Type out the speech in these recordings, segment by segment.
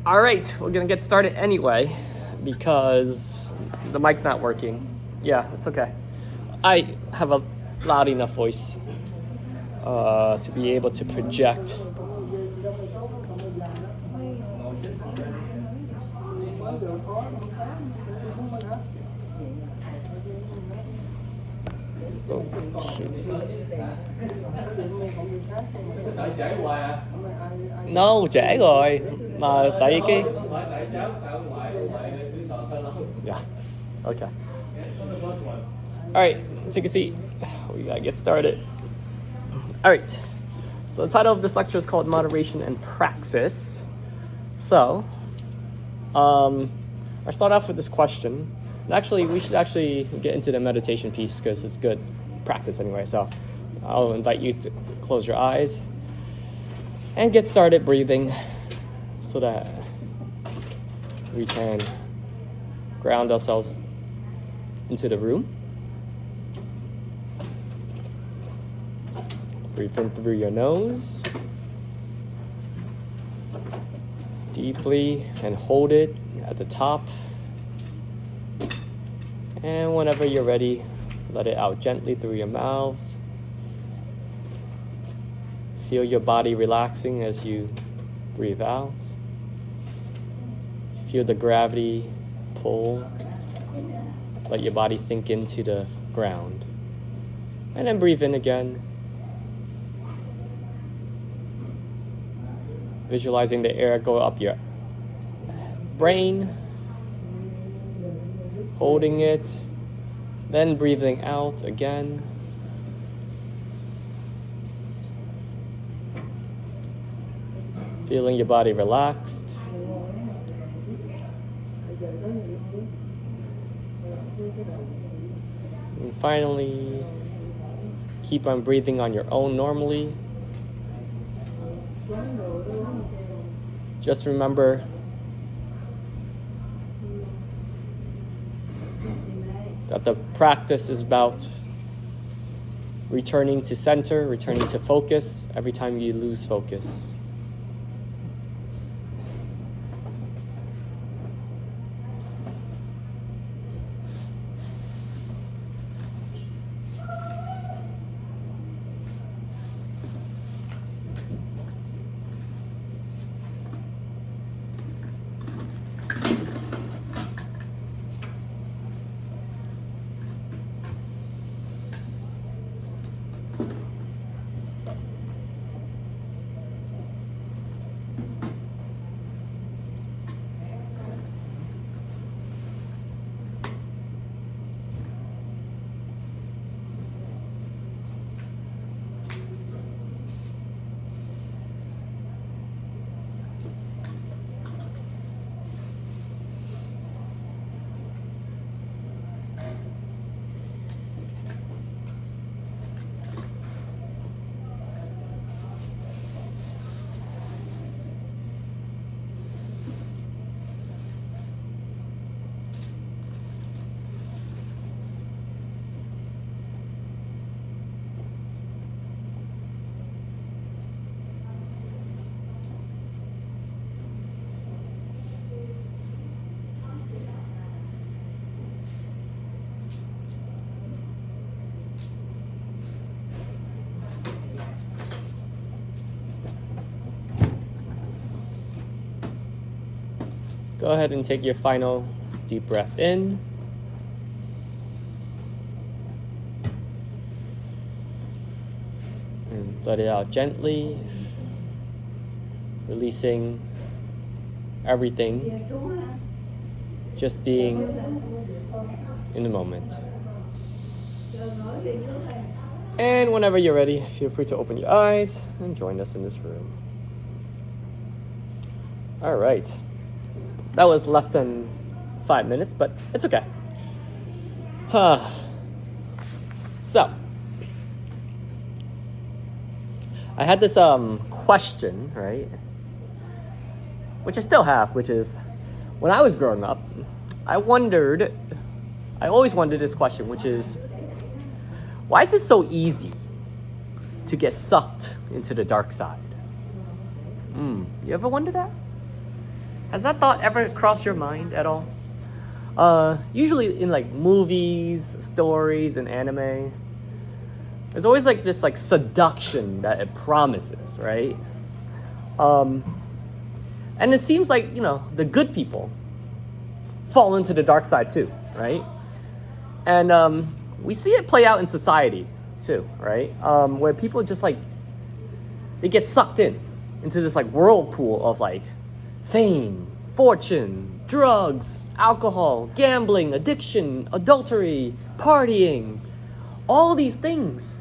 All right, we're gonna get started anyway because the mic's not working. Yeah, it's okay. I have a loud enough voice to be able to project. Oh, shoot. No, trễ rồi. Mà tại cái... Yeah, okay. All right, take a seat. We gotta get started. All right, so the title of this lecture is called Moderation and Praxis. So, I start off with this question. And actually, we should actually get into the meditation piece because it's good practice anyway. So I'll invite you to close your eyes and get started breathing so that we can ground ourselves into the room. Breathe in through your nose deeply and hold it at the top. And whenever you're ready, let it out gently through your mouth. Feel your body relaxing as you breathe out. Feel the gravity pull. Let your body sink into the ground. And then breathe in again. Visualizing the air go up your brain. Holding it, then breathing out again. Feeling your body relaxed. And finally, keep on breathing on your own normally. Just remember that the practice is about returning to center, returning to focus every time you lose focus. Go ahead and take your final deep breath in. And let it out gently, releasing everything, just being in the moment. And whenever you're ready, feel free to open your eyes and join us in this room. All right. That was less than 5 minutes, but it's okay. So, I had this question, right? Which I still have, which is, when I was growing up, I always wondered this question, which is, why is it so easy to get sucked into the dark side? You ever wonder that? Has that thought ever crossed your mind at all? Usually in like movies, stories, and anime, there's always like this like seduction that it promises, right? And it seems like, the good people fall into the dark side too, right? And we see it play out in society too, right? Where people just like, they get sucked into this like whirlpool of like fame, fortune, drugs, alcohol, gambling, addiction, adultery, partying, all these things,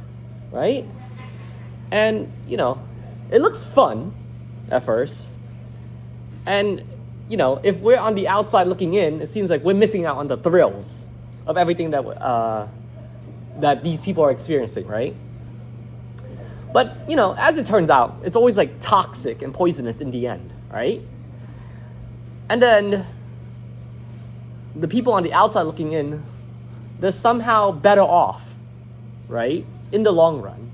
right? And, it looks fun at first. And, if we're on the outside looking in, it seems like we're missing out on the thrills of everything that these people are experiencing, right? But, as it turns out, it's always like toxic and poisonous in the end, right? And then the people on the outside looking in, they're somehow better off, right? In the long run.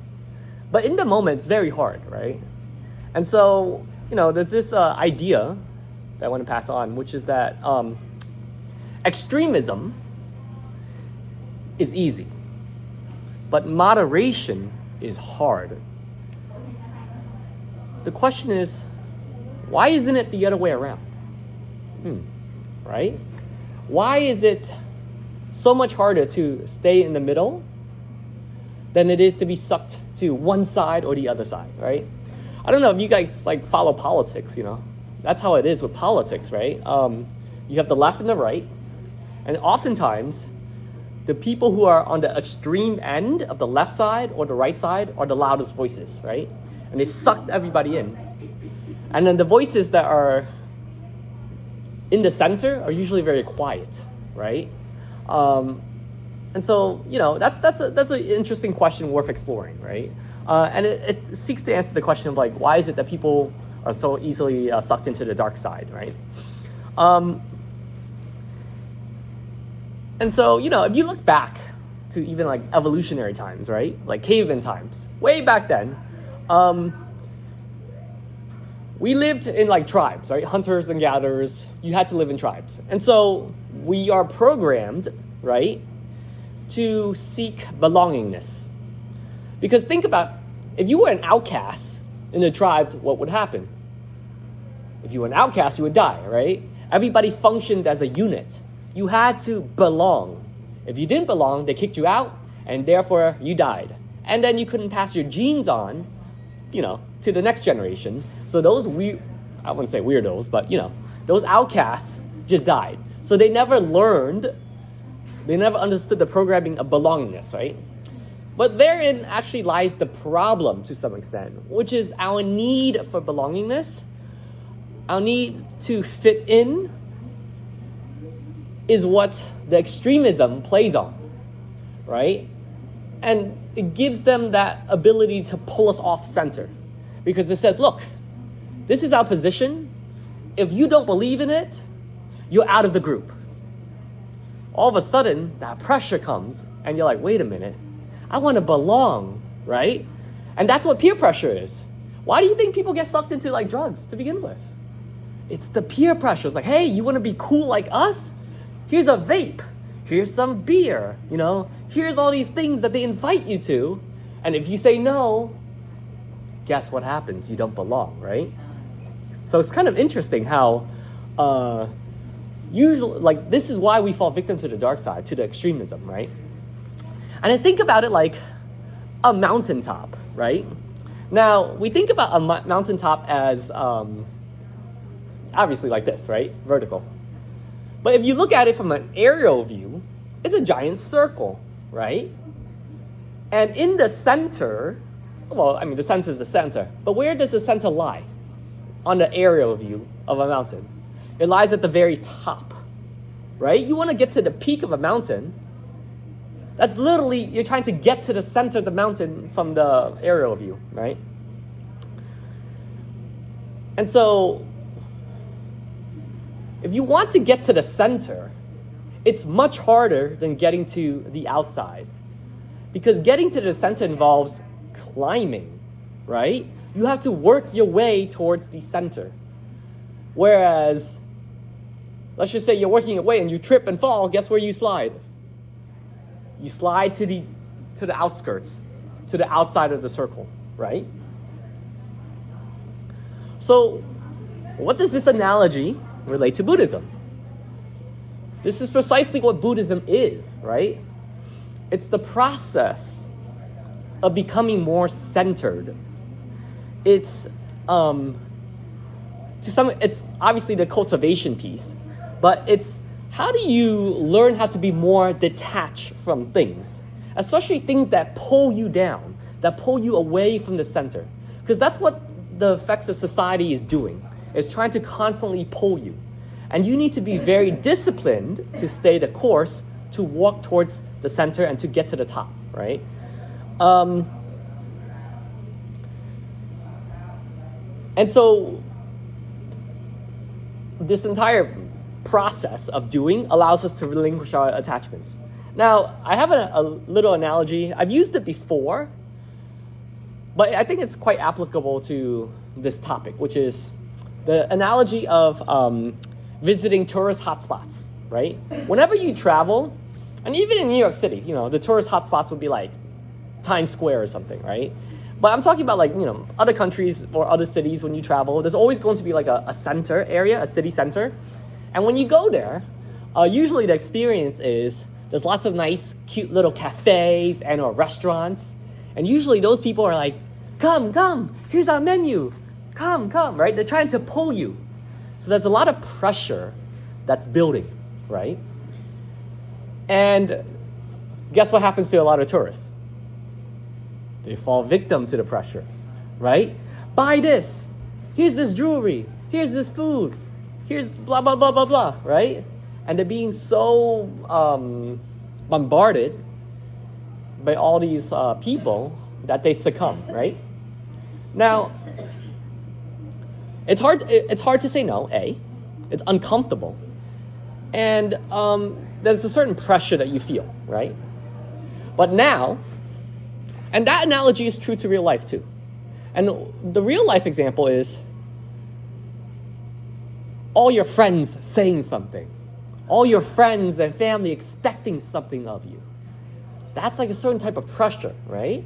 But in the moment, it's very hard, right? And so, there's this idea that I want to pass on, which is that extremism is easy, but moderation is hard. The question is, why isn't it the other way around? Right? Why is it so much harder to stay in the middle than it is to be sucked to one side or the other side, right? I don't know if you guys like follow politics, That's how it is with politics, right? You have the left and the right, and oftentimes the people who are on the extreme end of the left side or the right side are the loudest voices, right? And they suck everybody in. And then the voices that are in the center are usually very quiet, right? And so, that's an interesting question worth exploring, right? And it seeks to answer the question of like, why is it that people are so easily sucked into the dark side, right? And so, if you look back to even like evolutionary times, right? Like caveman times, way back then, we lived in like tribes, right? Hunters and gatherers, you had to live in tribes. And so we are programmed, right, to seek belongingness. Because think about, if you were an outcast in the tribe, what would happen? If you were an outcast, you would die, right? Everybody functioned as a unit. You had to belong. If you didn't belong, they kicked you out, and therefore you died. And then you couldn't pass your genes on, to the next generation. So those I wouldn't say weirdos, but those outcasts just died. So they never understood the programming of belongingness, right? But therein actually lies the problem to some extent, which is our need for belongingness, our need to fit in is what the extremism plays on, right? And it gives them that ability to pull us off center. Because it says, look, this is our position. If you don't believe in it, you're out of the group. All of a sudden, that pressure comes, and you're like, wait a minute, I want to belong, right? And that's what peer pressure is. Why do you think people get sucked into like drugs to begin with? It's the peer pressure. It's like, hey, you want to be cool like us? Here's a vape. Here's some beer, Here's all these things that they invite you to. And if you say no, guess what happens? You don't belong, right? So it's kind of interesting how usually, like, this is why we fall victim to the dark side, to the extremism, right? And I think about it like a mountaintop, right? Now, we think about a mountaintop as obviously like this, right? Vertical. But if you look at it from an aerial view, it's a giant circle, right? And in the center, the center is the center, but where does the center lie on the aerial view of a mountain? It lies at the very top, right? You want to get to the peak of a mountain. That's literally, you're trying to get to the center of the mountain from the aerial view, right? And so, if you want to get to the center, it's much harder than getting to the outside. Because getting to the center involves climbing, right? You have to work your way towards the center. Whereas Let's just say you're working your way and you trip and fall. Guess where you slide? You slide to the outskirts, to the outside of the circle, right? So, what does this analogy relate to Buddhism? This is precisely what Buddhism is, right? It's the process of becoming more centered. It's it's obviously the cultivation piece, but it's how do you learn how to be more detached from things, especially things that pull you down, that pull you away from the center, because that's what the effects of society is doing, is trying to constantly pull you. And you need to be very disciplined to stay the course, to walk towards the center and to get to the top, right? And so this entire process of doing allows us to relinquish our attachments. Now, I have a little analogy. I've used it before, but I think it's quite applicable to this topic, which is the analogy of visiting tourist hotspots, right? Whenever you travel, and even in New York City, the tourist hotspots would be like Times Square or something, right? But I'm talking about other countries or other cities. When you travel, there's always going to be like a center area, a city center. And when you go there, usually the experience is there's lots of nice, cute little cafes and or restaurants. And usually those people are like, come, here's our menu. Come, right? They're trying to pull you. So there's a lot of pressure that's building, right? And guess what happens to a lot of tourists? They fall victim to the pressure, right? Buy this. Here's this jewelry. Here's this food. Here's blah, blah, blah, blah, blah, right? And they're being so bombarded by all these people that they succumb, right? Now, it's hard to say no, A. It's uncomfortable. And there's a certain pressure that you feel, right? But now, and that analogy is true to real life too. And the real life example is all your friends saying something. All your friends and family expecting something of you. That's like a certain type of pressure, right?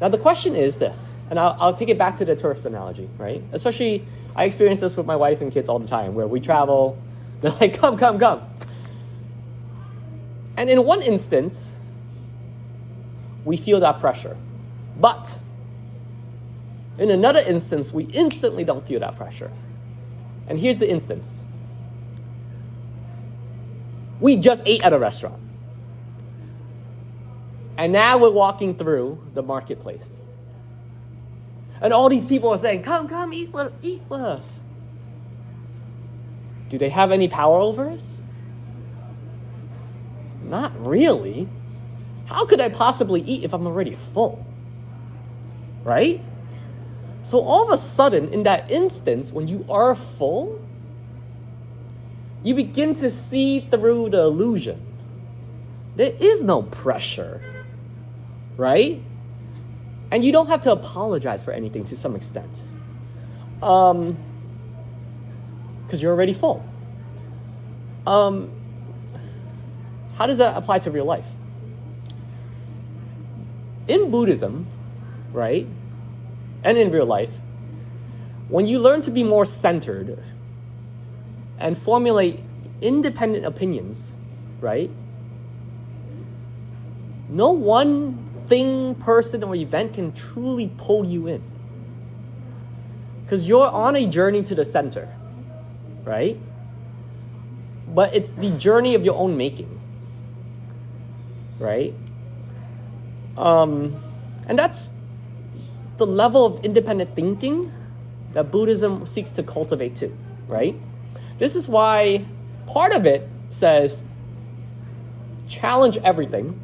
Now the question is this, and I'll take it back to the tourist analogy, right? Especially, I experience this with my wife and kids all the time, where we travel, they're like, come. And in one instance, we feel that pressure. But in another instance, we instantly don't feel that pressure. And here's the instance. We just ate at a restaurant. And now we're walking through the marketplace. And all these people are saying, come, eat with us. Do they have any power over us? Not really. How could I possibly eat if I'm already full? Right? So all of a sudden, in that instance, when you are full, you begin to see through the illusion. There is no pressure, right? And you don't have to apologize for anything to some extent. Because you're already full. How does that apply to real life? In Buddhism, right, and in real life, when you learn to be more centered and formulate independent opinions, right, no one thing, person, or event can truly pull you in. Because you're on a journey to the center, right? But it's the journey of your own making, right? And that's the level of independent thinking that Buddhism seeks to cultivate too, right? This is why part of it says, challenge everything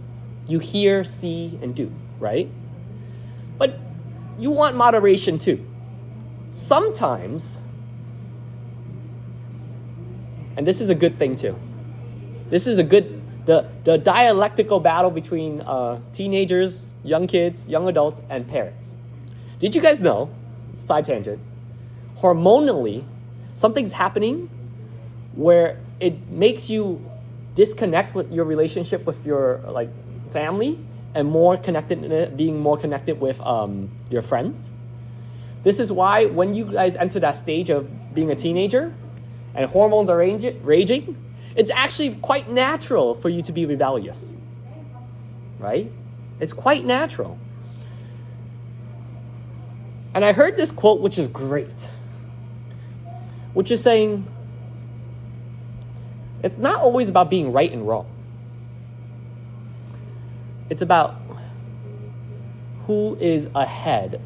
you hear, see, and do, right? But you want moderation too. Sometimes, and this is a good thing too, this is a good, the dialectical battle between teenagers, young kids, young adults, and parents. Did you guys know, side tangent, hormonally, something's happening where it makes you disconnect with your relationship with your family and being more connected with your friends. This is why when you guys enter that stage of being a teenager and hormones are raging, it's actually quite natural for you to be rebellious, right? It's quite natural. And I heard this quote, which is great, which is saying, it's not always about being right and wrong. It's about who is ahead,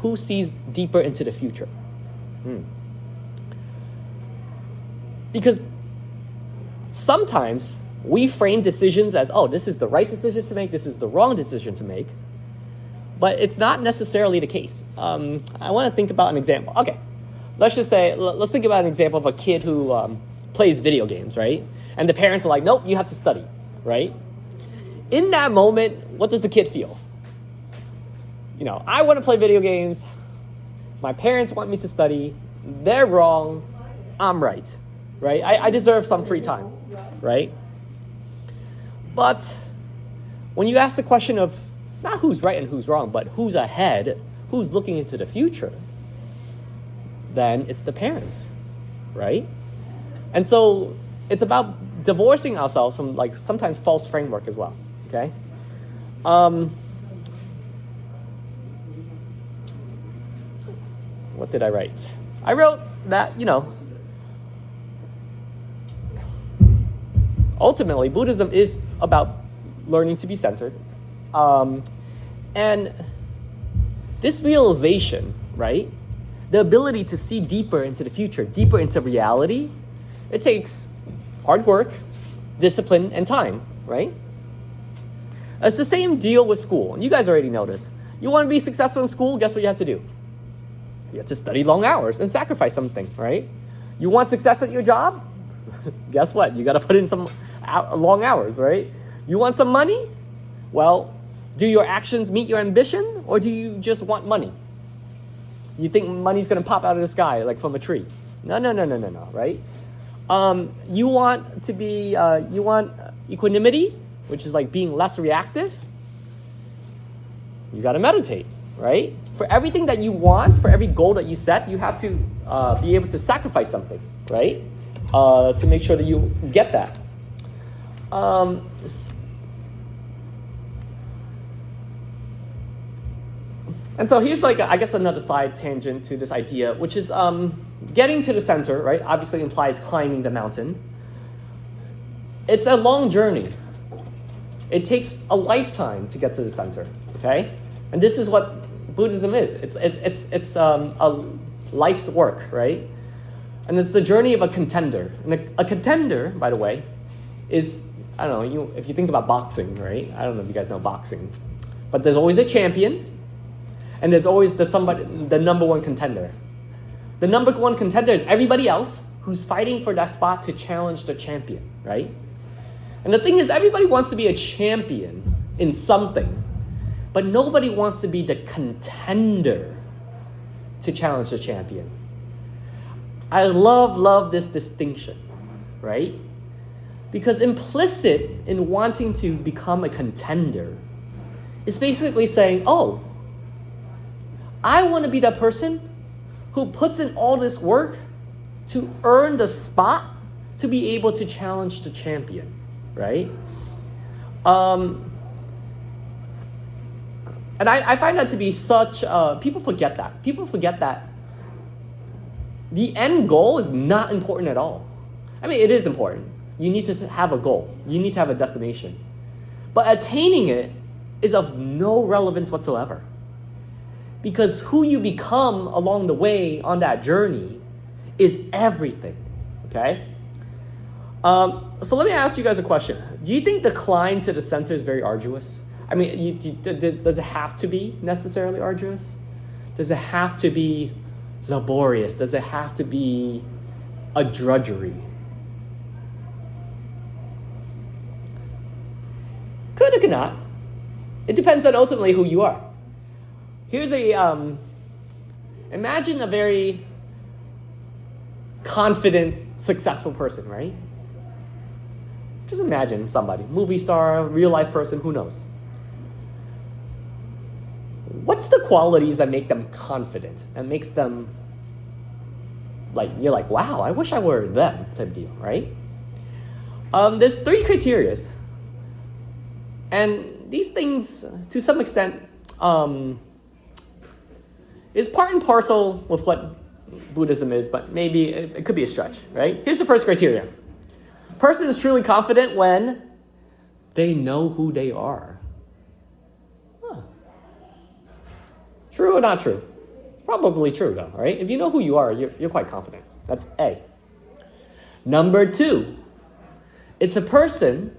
who sees deeper into the future. Because sometimes we frame decisions as, oh, this is the right decision to make, this is the wrong decision to make. But it's not necessarily the case. I want to think about an example. Okay, let's think about an example of a kid who plays video games, right? And the parents are like, nope, you have to study, right? In that moment, what does the kid feel? I want to play video games. My parents want me to study. They're wrong. I'm right, right? I deserve some free time, right? But when you ask the question of not who's right and who's wrong, but who's ahead, who's looking into the future, then it's the parents, right? And so it's about divorcing ourselves from sometimes false framework as well, okay? What did I write? I wrote that, ultimately Buddhism is about learning to be centered. And this realization, right? The ability to see deeper into the future, deeper into reality, it takes hard work, discipline, and time, right? It's the same deal with school. And you guys already know this. You want to be successful in school, guess what you have to do? You have to study long hours and sacrifice something, right? You want success at your job? Guess what? You got to put in some long hours, right? You want some money? Well, do your actions meet your ambition, or do you just want money? You think money's going to pop out of the sky like from a tree? No, right? You want equanimity, which is like being less reactive. You got to meditate, right? For everything that you want, for every goal that you set, you have to be able to sacrifice something, right? To make sure that you get that. And so here's I guess another side tangent to this idea, which is getting to the center, right? Obviously implies climbing the mountain. It's a long journey. It takes a lifetime to get to the center, okay? And this is what Buddhism is. It's a life's work, right? And it's the journey of a contender. And a contender, by the way, is, I don't know, if you think about boxing, right? I don't know if you guys know boxing. But there's always a champion. And there's always the number one contender. The number one contender is everybody else who's fighting for that spot to challenge the champion, right? And the thing is, everybody wants to be a champion in something, but nobody wants to be the contender to challenge the champion. I love this distinction, right? Because implicit in wanting to become a contender is basically saying, oh, I want to be that person who puts in all this work to earn the spot to be able to challenge the champion, right? And I find that to be such, people forget that. People forget that the end goal is not important at all. I mean, it is important. You need to have a goal. You need to have a destination. But attaining it is of no relevance whatsoever. Because who you become along the way on that journey is everything, okay? So let me ask you guys a question. Do you think the climb to the center is very arduous? I mean, does it have to be necessarily arduous? Does it have to be laborious? Does it have to be a drudgery? Could or could not. It depends on ultimately who you are. Here's imagine a very confident, successful person, right? Just imagine somebody, movie star, real life person, who knows? What's the qualities that make them confident, that makes them you're like, wow, I wish I were them type of deal, right? There's 3 criteria. And these things, to some extent, is part and parcel with what Buddhism is, but maybe it could be a stretch, right? Here's the first criteria. Person is truly confident when they know who they are. Huh. True or not true? Probably true, though, right? If you know who you are, you're quite confident. That's A. Number 2, it's a person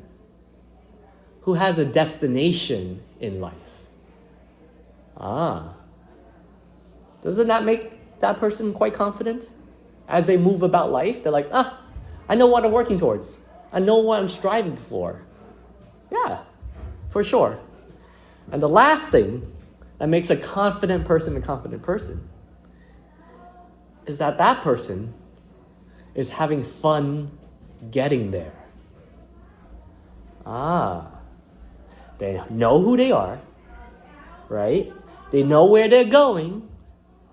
who has a destination in life. Doesn't that make that person quite confident? As they move about life, they're like, I know what I'm working towards. I know what I'm striving for. Yeah, for sure. And the last thing that makes a confident person is that person is having fun getting there. They know who they are, right? They know where they're going,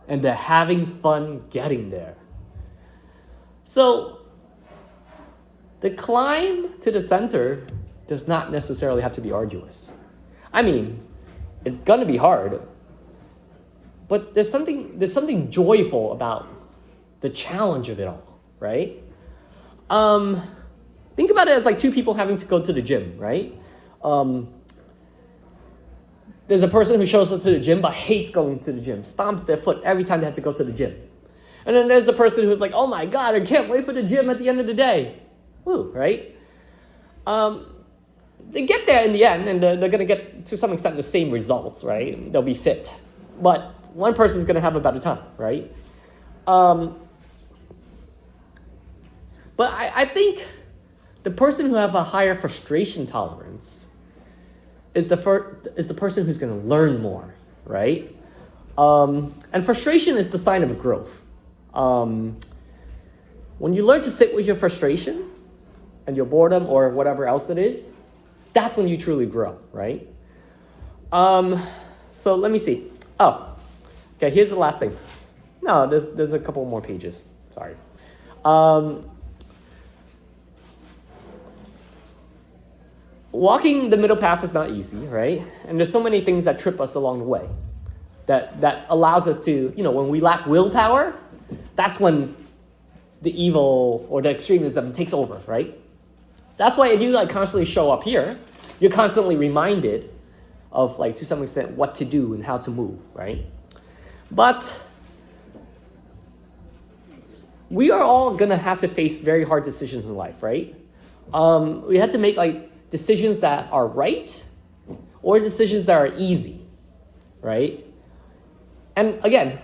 and they're having fun getting there. So, the climb to the center does not necessarily have to be arduous. I mean, it's gonna be hard, but there's something joyful about the challenge of it all, right? Think about it as like 2 people having to go to the gym, right? There's a person who shows up to the gym but hates going to the gym, stomps their foot every time they have to go to the gym. And then there's the person who's like, oh my God, I can't wait for the gym at the end of the day. Woo, right? They get there in the end, and they're going to get, to some extent, the same results, right? They'll be fit. But one person's going to have a better time, right? But I think the person who have a higher frustration tolerance is the person who's going to learn more, right? And frustration is the sign of growth. When you learn to sit with your frustration and your boredom or whatever else it is, that's when you truly grow, right? So let me see. Oh, okay, here's the last thing. No, there's a couple more pages. Sorry. Walking the middle path is not easy, right? And there's so many things that trip us along the way that allows us to, when we lack willpower, that's when the evil or the extremism takes over, right? That's why if you constantly show up here, you're constantly reminded of to some extent what to do and how to move, right? But we are all gonna have to face very hard decisions in life, right? We have to make decisions that are right or decisions that are easy, right? And again,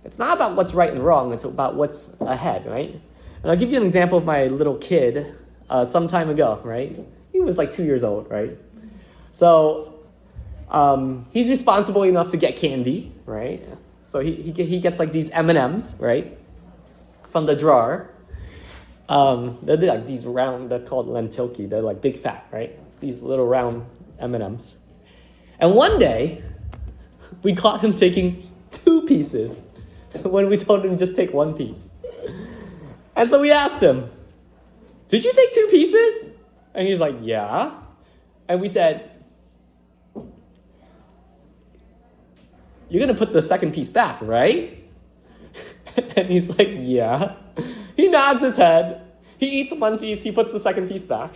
it's not about what's right and wrong, it's about what's ahead, right? And I'll give you an example of my little kid some time ago, right? He was 2 years old, right? So he's responsible enough to get candy, right? So he gets these M&Ms, right? From the drawer. They're these round, they're called lentilki. They're big fat, right? These little round M&Ms. And one day, we caught him taking 2 pieces when we told him just take 1 piece. And so we asked him, did you take 2 pieces? And he's like, yeah. And we said, you're going to put the second piece back, right? And he's like, yeah. He nods his head. He eats 1 piece. He puts the second piece back.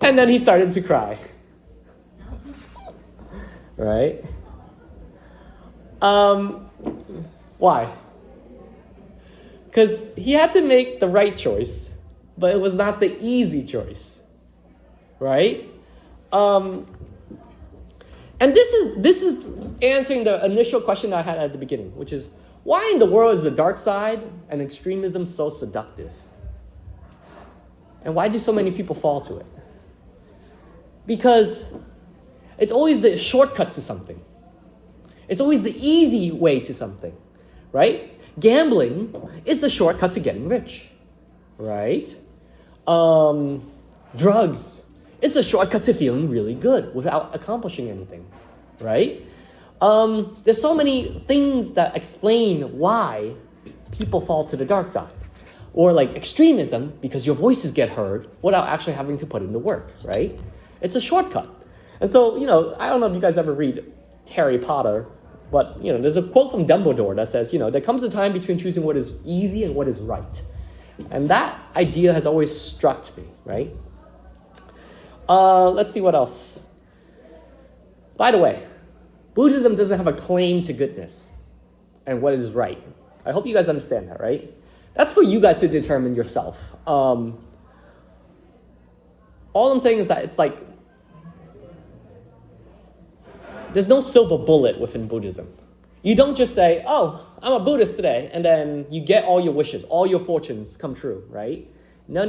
And then he started to cry. Right? Why? Because he had to make the right choice, but it was not the easy choice. Right? And this is answering the initial question I had at the beginning, which is, why in the world is the dark side and extremism so seductive? And why do so many people fall to it? Because it's always the shortcut to something. It's always the easy way to something, right? Gambling is a shortcut to getting rich, right? Drugs is a shortcut to feeling really good without accomplishing anything, right? There's so many things that explain why people fall to the dark side. Or like extremism, because your voices get heard without actually having to put in the work, right? It's a shortcut. And so, I don't know if you guys ever read Harry Potter, but, there's a quote from Dumbledore that says, there comes a time between choosing what is easy and what is right. And that idea has always struck me, right? Let's see what else. By the way, Buddhism doesn't have a claim to goodness and what is right. I hope you guys understand that, right? That's for you guys to determine yourself. All I'm saying is that it's like, there's no silver bullet within Buddhism. You don't just say, oh, I'm a Buddhist today, and then you get all your wishes, all your fortunes come true, right? No.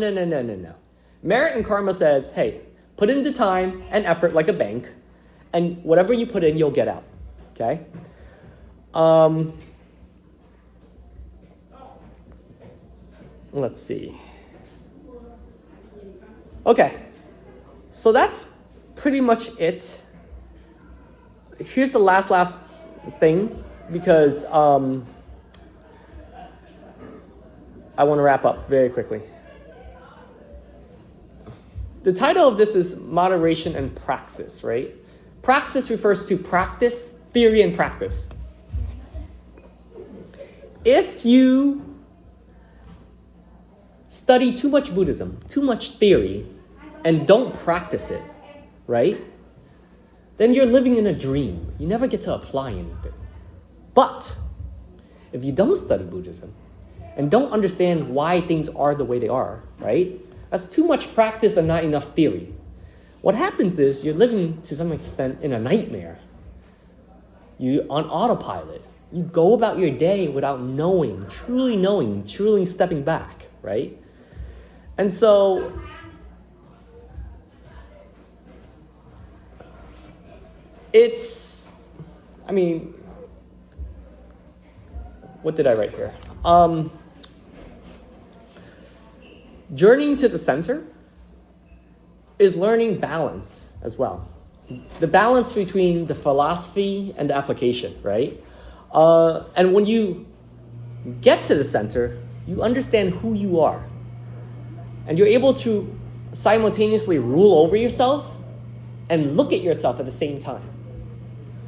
Merit and karma says, hey, put in the time and effort like a bank, and whatever you put in, you'll get out, okay? Let's see. Okay, so that's pretty much it. Here's the last thing, because I want to wrap up very quickly. The title of this is Moderation and Praxis, right? Praxis refers to practice, theory, and practice. If you study too much Buddhism, too much theory, and don't practice it, right? Then you're living in a dream. You never get to apply anything. But if you don't study Buddhism and don't understand why things are the way they are, right? That's too much practice and not enough theory. What happens is you're living to some extent in a nightmare. You're on autopilot. You go about your day without knowing, truly stepping back, right? And so what did I write here? Journeying to the center is learning balance as well. The balance between the philosophy and the application, right? And when you get to the center, you understand who you are. And you're able to simultaneously rule over yourself and look at yourself at the same time.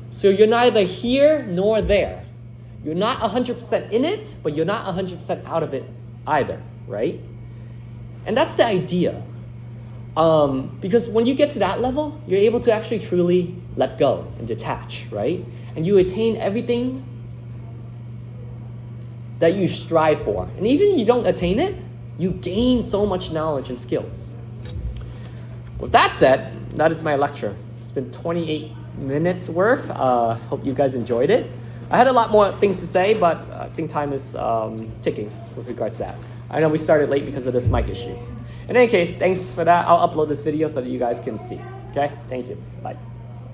So you're neither here nor there. You're not 100% in it, but you're not 100% out of it either, right? And that's the idea. Because when you get to that level, you're able to actually truly let go and detach, right? And you attain everything that you strive for. And even if you don't attain it, you gain so much knowledge and skills. With that said, that is my lecture. It's been 28 minutes worth. Hope you guys enjoyed it. I had a lot more things to say, but I think time is ticking with regards to that. I know we started late because of this mic issue. In any case, thanks for that. I'll upload this video so that you guys can see. Okay? Thank you. Bye.